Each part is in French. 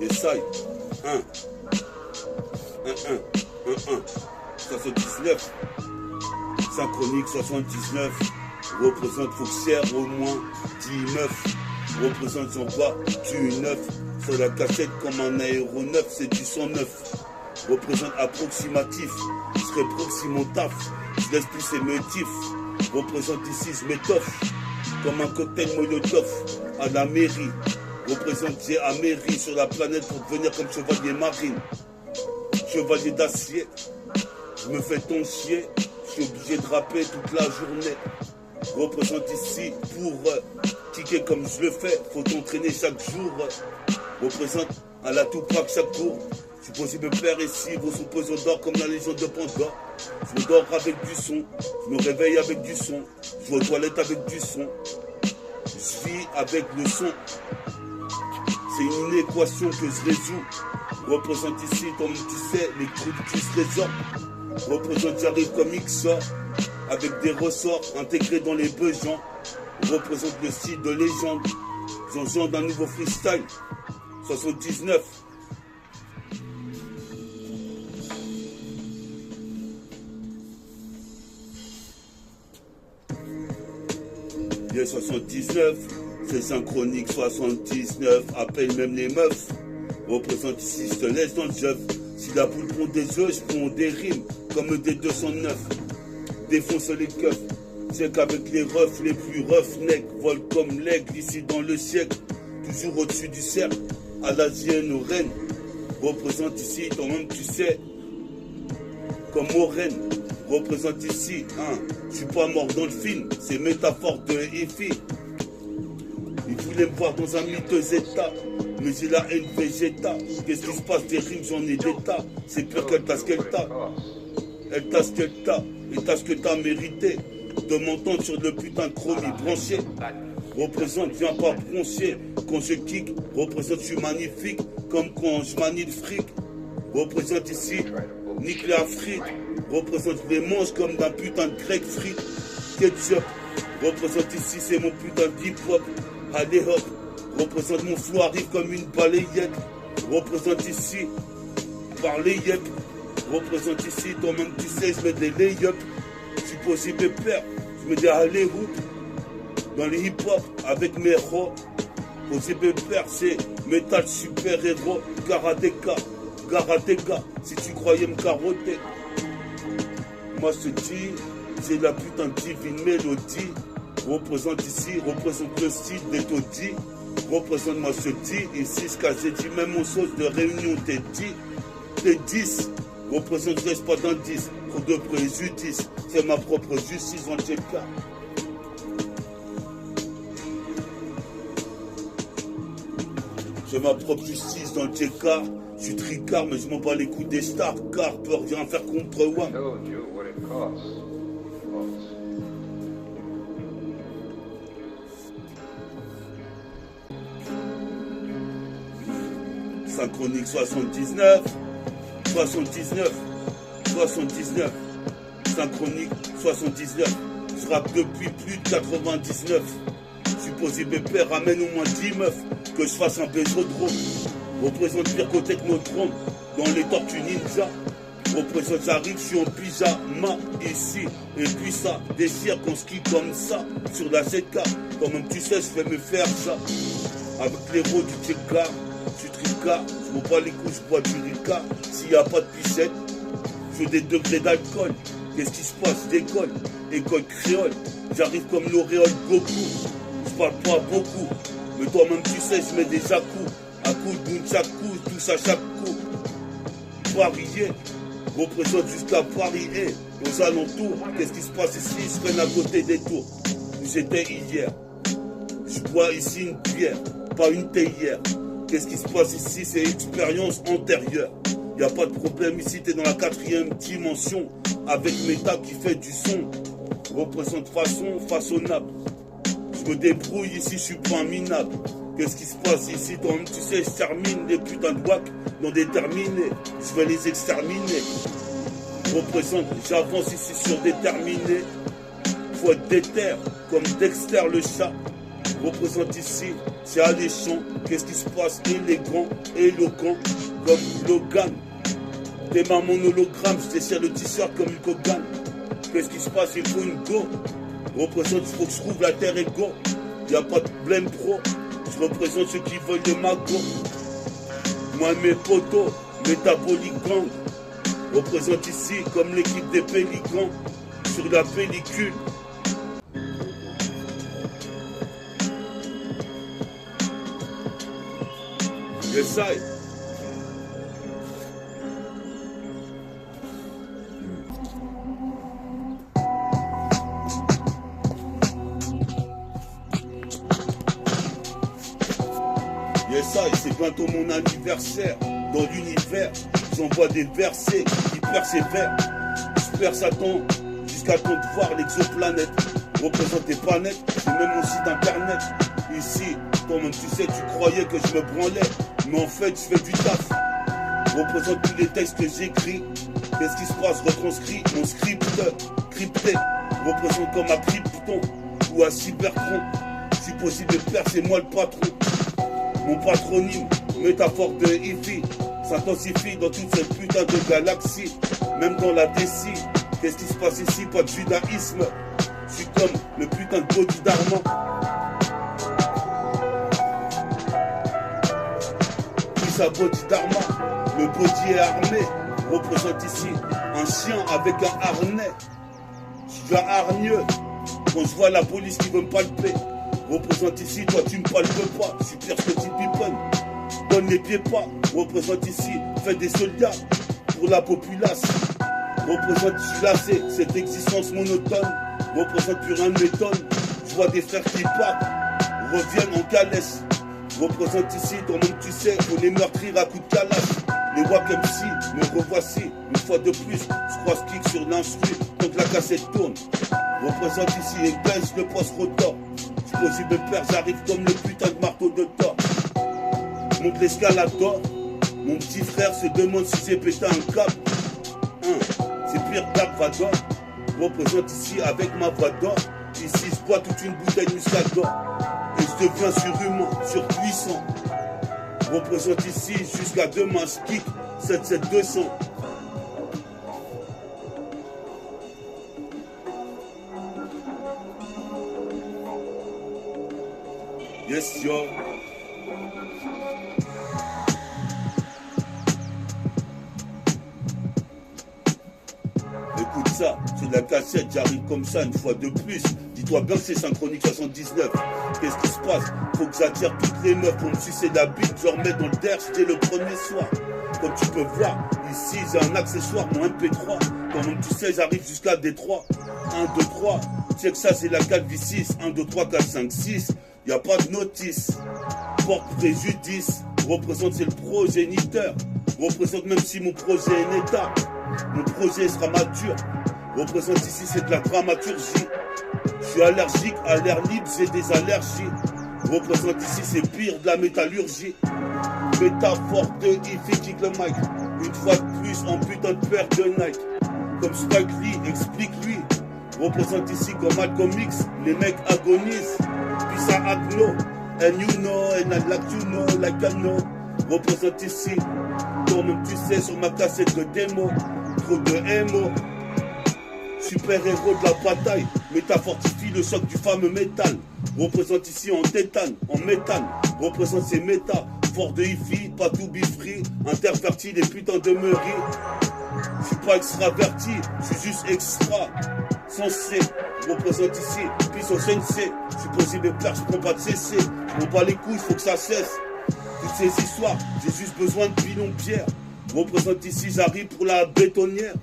Yesai, 1, 79, synchronique 79, représente Foxière au moins 19, représente son poids du 9, sur la cassette comme un aéronef, c'est du 109, représente approximatif, je serai proxime au taf, je laisse plus ses motifs, représente ici je m'étoffe, comme un cocktail Molotov à la mairie, représente j'ai Améry sur la planète pour devenir comme chevalier marine, chevalier d'acier, je me fais ton chier, je suis obligé de rapper toute la journée, représente ici pour kicker comme je le fais, faut t'entraîner chaque jour, représente à la Tupac chaque cours, je suis possible de faire ici, vos soupes d'or comme la légion de Pandore, je me dors avec du son, je me réveille avec du son, je vais aux toilettes avec du son, je vis avec le son, c'est une équation que je résous, représente ici comme tu sais, les trous qui se résorbent, représente j'arrive comme XOR, avec des ressorts intégrés dans les besoins, représente le style de légende, j'en d'un nouveau freestyle, 79. Il 79, c'est synchronique 79, appelle même les meufs, représente ici, je te laisse dans le jeuf, si la poule prend des œufs, je prends des rimes, comme des 209, défonce les keufs, c'est qu'avec les refs, les plus roughnecks, volent comme l'aigle ici dans le siècle, toujours au-dessus du cercle, à l'asienne aux reines, représente ici, toi-même tu sais, comme Oren, représente ici, hein, je suis pas mort dans le film, c'est métaphore de Effie. Il voulait me voir dans un miteux état, mais j'ai la haine végéta. Qu'est-ce qui se passe des rimes, j'en ai des tas, c'est pire qu'elle t'a ce qu'elle t'a. Elle t'a ce qu'elle t'a, et t'as ce que t'as mérité, de m'entendre sur le putain de chromie branché. Représente, viens pas broncher, quand je kick, représente, je suis magnifique, comme quand je manie le fric. Représente ici, nique les frites, représente les manches comme d'un putain de grec frites. Ketchup, représente ici, c'est mon putain de hip-hop. Allez hop, représente mon flou arrive comme une balayette. Représente ici, par les yep. Représente ici, toi-même tu sais, je mets des lay-up. Je suis possible de perdre, je mets des alley-hoop. Dans les hip-hop, avec mes ros. Possible de perdre, c'est métal super-héros. Karateka, Karateka, si tu croyais me carotter. Moi je te dis, j'ai la putain de divine mélodie. Représente ici, représente le style des taudis. Représente moi je te dis, ici ce que j'ai dit, même mon sauce de réunion t'es 10. Représente, je laisse pas d'indice, pour de préjudice. C'est ma propre justice en TK. J'ai ma propre justice dans le TK. Je suis tricard, mais je m'en bats les coups des stars, car peut rien faire contre moi. Synchronique 79, 79, 79, synchronique 79, je rappe depuis plus de 99, supposé pépère, ramène au moins 10 meufs, que je fasse un bésodrome, représente pire côté que notre trompe, dans les tortues ninja, représente j'arrive, je suis en pyjama ici, et puis ça déchire qu'on skie comme ça, sur la 7K, quand même tu sais, je vais me faire ça, avec les roues du TK. Je suis tricard, je m'en bats les couilles, je bois du Ricard. S'il n'y a pas de pichette, je veux des degrés d'alcool. Qu'est-ce qui se passe? Je décolle, école créole. J'arrive comme l'auréole Goku. Je parle pas beaucoup, mais toi-même tu sais, je mets des à-coups. À coup de nunchaku, touche à chaque coup. Parier, représente jusqu'à Paris et aux alentours. Qu'est-ce qui se passe ici? Je traîne à côté des tours où j'étais hier. Je bois ici une bière, pas une théière. Qu'est-ce qui se passe ici? C'est expérience antérieure. Y a pas de problème ici, t'es dans la 4e dimension. Avec méta qui fait du son. Représente façon façonnable. Je me débrouille ici, je suis pas minable. Qu'est-ce qui se passe ici? Toi-même tu sais, je termine les putains de wack dans des terminés. Je vais les exterminer. Représente, j'avance ici surdéterminé. Faut être déter, comme Dexter le chat. Représente ici, c'est alléchant. Qu'est-ce qui se passe? Élégant, éloquent, comme Logan. T'es ma mon hologramme, je dessert le t-shirt comme Hulk Hogan. Qu'est-ce qui se passe? Il faut une go. Représente, il faut que je trouve la terre égaux. Y'a pas de blême pro. Je représente ceux qui veulent des magots. Moi mes potos, métabolique gang. Représente ici comme l'équipe des Pélicans. Sur la pellicule. Yes, I. Yes, I, c'est bientôt mon anniversaire. Dans l'univers, j'envoie des versets qui persévèrent. Je perds Satan jusqu'à temps de voir l'exoplanète. Représente des planètes, et même mon site internet. Ici, toi-même tu sais, tu croyais que je me branlais. Mais en fait, je fais du taf. Représente tous les textes que j'écris. Qu'est-ce qui se passe? Retranscrit mon script crypté. Représente comme à Krypton ou à Cybertron. Si possible de faire, c'est moi le patron. Mon patronyme, métaphore de Hi-Fi, s'intensifie dans toute cette putain de galaxie. Même dans la déci, qu'est-ce qui se passe ici? Pas de judaïsme. Je suis comme le putain de Bodhidharma. Puis sa Bodhidharma, le body est armé. Représente ici un chien avec un harnais. Je suis un hargneux. Quand je vois la police qui veut me palper. Représente ici, toi tu me palpes pas. Je suis pire que Petit Pippen. Donne les pieds pas. Représente ici, fais des soldats pour la populace. Représente, je suis lassé, cette existence monotone. Représente plus rien ne m'étonne. Je vois des frères qui partent, reviennent en calèche. Représente ici, toi-même tu sais, faut les meurtrir à coups de calache. Les Wack MC, me revoici, une fois de plus. Je crois ce kick sur l'instru, tant que la cassette tourne. Représente ici et baisse le post-rotor. Si possible père, j'arrive comme le putain de marteau de Thor. Monte l'escalator. Mon petit frère se demande si j'ai pété un câble. C'est pire Dark Vador. Représente ici avec ma voix d'or. Ici je bois toute une bouteille Muscador. Et je deviens surhumain, surpuissant. Représente ici jusqu'à demain, je kick 77200. Yes, yo. Écoute ça, c'est de la cassette, j'arrive comme ça une fois de plus. Dis-toi bien que c'est Synchronique 79. Qu'est-ce qui se passe? Faut que j'attire toutes les meufs pour me sucer la bite. Je remets dans le derche dès le premier soir. Comme tu peux voir, ici j'ai un accessoire, mon MP3. Comme tu sais, j'arrive jusqu'à Détroit. 1, 2, 3. Check ça, c'est la calvitie. 1, 2, 3, 4, 5, 6. Y a pas de notice. Porte préjudice. Représente, c'est le progéniteur. Représente même si mon projet est en état. Mon projet sera mature. Représente ici, c'est de la dramaturgie. Je suis allergique à l'air libre, j'ai des allergies. Représente ici, c'est pire de la métallurgie. Métaphore de Hi-Fi, kick le mic. Une fois de plus, en putain de paire de Nike. Comme Spike Lee, explique-lui. Représente ici comme Malcolm X, les mecs agonisent. Puis ça agno. And you know, and I like you know, like I know. Représente ici, toi-même tu sais, sur ma cassette de démo. Trop de émo. Super héros de la bataille, métafortifie le choc du fameux métal. Représente ici en tétane, en méthane. Représente ces méta, fort de Hi-Fi, pas tout bifri. Interverti les putains de meuries. Je suis pas extraverti, je suis juste extra. Censé, représente ici, puis au sensei. Je suis possible de plaire, je prends pas de cesser. Je prends pas les couilles, faut que ça cesse. Toutes ces histoires, j'ai juste besoin de pilon pierre. Représente ici, j'arrive pour la bétonnière.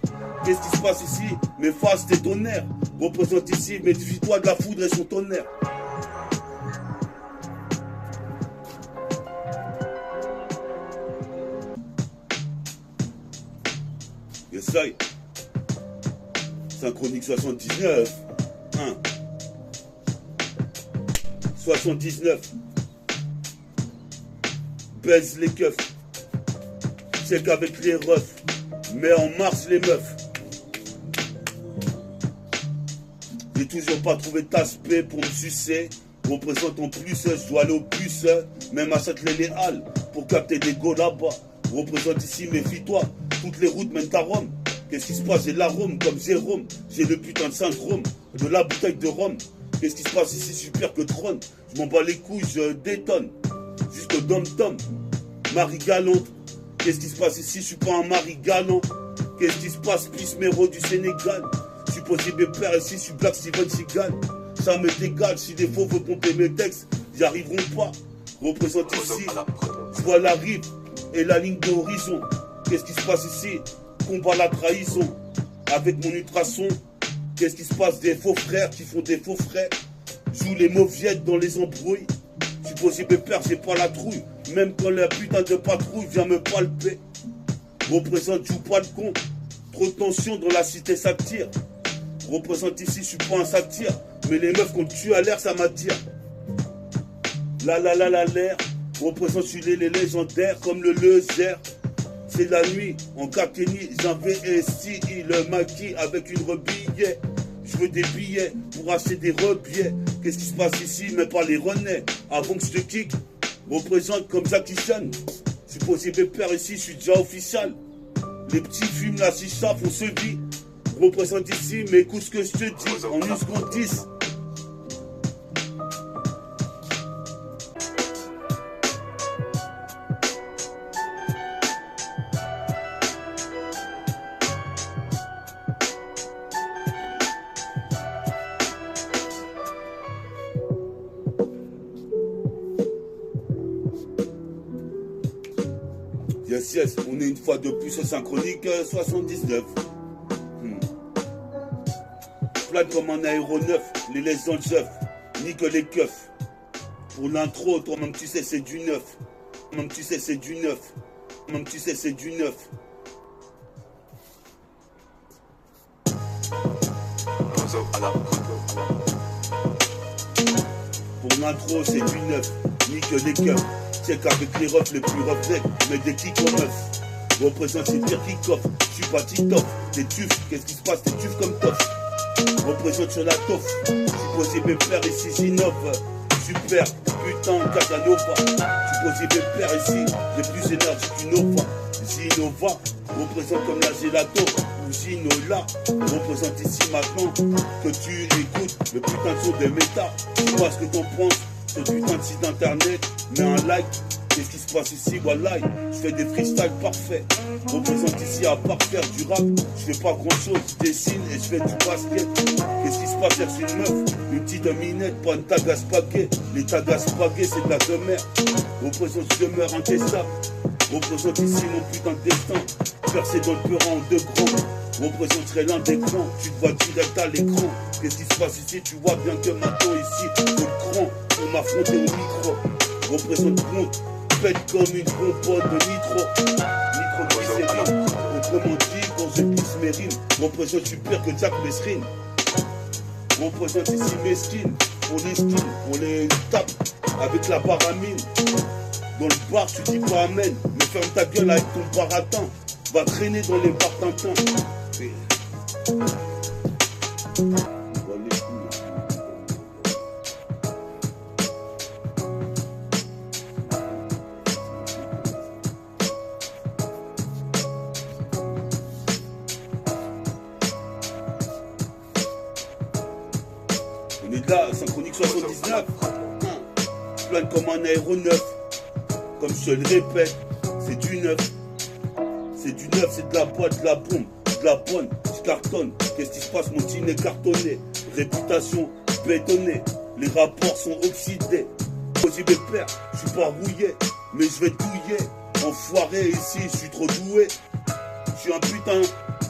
Qu'est-ce qui se passe ici? Mes faces des tonnerres. Représente ici, méfie-toi de la foudre et son tonnerre. Yes, I. Synchronique 79. 79. Baise les keufs. Check avec les refs. Mets en marche les meufs. J'ai toujours pas trouvé d'aspect pour me sucer. Représente en plus, je dois aller au bus, même à Châtelet-les-Halles, pour capter des go là-bas. Représente ici, méfie-toi, toutes les routes mènent à Rome. Qu'est-ce qui se passe? J'ai l'arôme comme Jérôme. J'ai le putain de syndrome de la bouteille de rhum. Qu'est-ce qui se passe ici? Super que trône. Je m'en bats les couilles, je détonne. Jusqu'au dom-tom. Marie galante. Qu'est-ce qui se passe ici? Je suis pas un mari galant. Qu'est-ce qui se passe? Plus méro du Sénégal. Je suis posé mes pères ici, je suis Black Steven Seagal. Ça m'est égal, si des faux veulent pomper mes textes, ils n'y arriveront pas. Représente ici, je vois la rive et la ligne d'horizon. Qu'est-ce qui se passe ici? Combat la trahison avec mon ultrason. Qu'est-ce qui se passe? Des faux frères qui font des faux frères. Joue les mauviettes dans les embrouilles. Je suis posé mes pères, j'ai pas la trouille. Même quand la putain de patrouille vient me palper. Représente, joue pas le con. Trop de tension dans la cité, ça tire. Représente ici, je suis pas un satire. Mais les meufs qu'on tue à l'air, ça m'attire. L'air. Représente, je suis les légendaires comme le Lezer. C'est la nuit, en Kakeni, j'investis le maquis avec une rebillet. Je veux des billets pour acheter des rebiets. Qu'est-ce qui se passe ici? Mais pas les renais. Avant que je te kick, représente comme Jackie Chan. Je suis posé mes pères ici, je suis déjà official. Les petits fument la chicha, font se vie. Représente ici, mais écoute ce que je te dis. En 1 seconde 10. Yes, on est une fois de plus au Synchronique 79. Plane comme un aéronef, les laisse dans le jeuf, nique les keufs. Pour l'intro, toi-même tu sais c'est du neuf. Même tu sais c'est du neuf. Même tu sais c'est du neuf. Pour l'intro c'est du neuf, nique les keufs. Check avec les refs les plus reflets, mais des kicks aux meufs. Représente les pires kick-off, je suis pas TikTok. T'es tuf, qu'est-ce qui se passe? T'es tuf comme tof. Représente sur la toffe, j'ai posé mes pères ici, j'innove. Super, putain, Casanova. J'ai posé mes pères ici, j'ai plus d'énergie qu'une Nova. Zinova, représente comme la gelato ou Ginola. Représente ici maintenant que tu écoutes le putain de son de méta. Je vois ce que t'en penses. Ce putain de site internet, mets un like. Qu'est-ce qui se passe ici? Voilà, je fais des freestyles parfaits. Représente ici à part faire du rap. Je fais pas grand chose, je dessine et je fais du basket. Qu'est-ce qui se passe? C'est une meuf, une petite minette, pas une tag à spaguet. Les tags à spaguet, c'est de la demeure. Représente, je demeure intestable. Représente ici mon putain de destin. Percé dans le peurant en 2 grands. Représenterait l'un des grands, tu te vois direct à l'écran. Qu'est-ce qui se passe ici? Tu vois bien que maintenant ici, le cran pour m'affronter au micro. Représente compte, pète comme une bonbonne de nitro. Nitroglycérine, autrement dit, quand je pousse mes rimes, représente, je suis pire que Jack Mesrine. Représente ici mes skins, pour les skins, pour les tapes, avec la baramine. Dans le bar, tu dis pas amen, mais ferme ta gueule avec ton baratin. Va traîner dans les bars tintins. On est là, Synchronique 79. Plane comme un aéronef. Comme je te le répète, c'est du neuf. C'est du neuf, c'est de la boîte, de la bombe, de la bonne, je cartonne. Qu'est-ce qui se passe? Mon team est cartonné. Réputation bétonnée. Les rapports sont oxydés. J'ai mes pères, je suis pas rouillé, mais je vais douiller. Enfoiré ici, je suis trop doué. Je suis un putain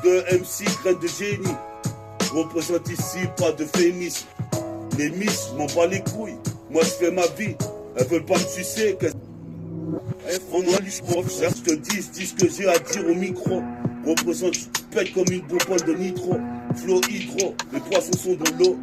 de MC, graine de génie. Représente ici, pas de féminisme. Les miss, je m'en bats les couilles. Moi je fais ma vie, elles veulent pas me sucer. Je te dis ce que j'ai à dire au micro. Représente, pète comme une bonbonne de nitro. Flow hydro, les poissons sont dans l'eau.